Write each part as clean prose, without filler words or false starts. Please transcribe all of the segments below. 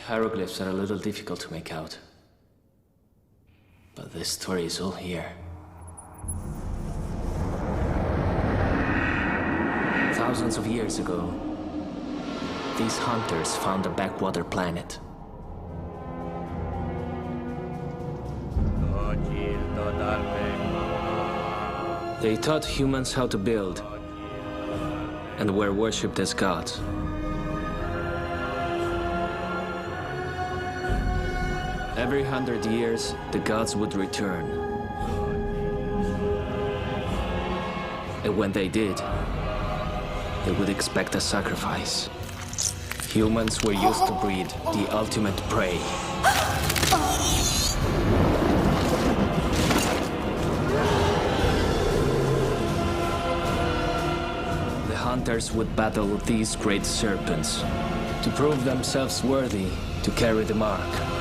hieroglyphs are a little difficult to make out. But this story is all here. Thousands of years ago, these hunters found a backwater planet. They taught humans how to build, and were worshipped as gods. Every 100 years, the gods would return. And when they did, they would expect a sacrifice. Humans were used to breed the ultimate prey. The hunters would battle these great serpents to prove themselves worthy to carry the mark.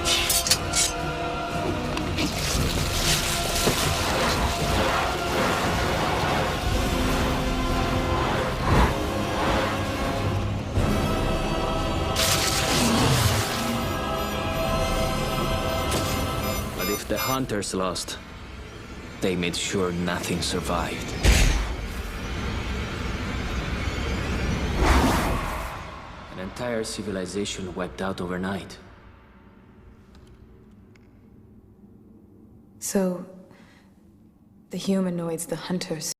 But if the hunters lost, they made sure nothing survived. An entire civilization wiped out overnight. So, the humanoids, the hunters,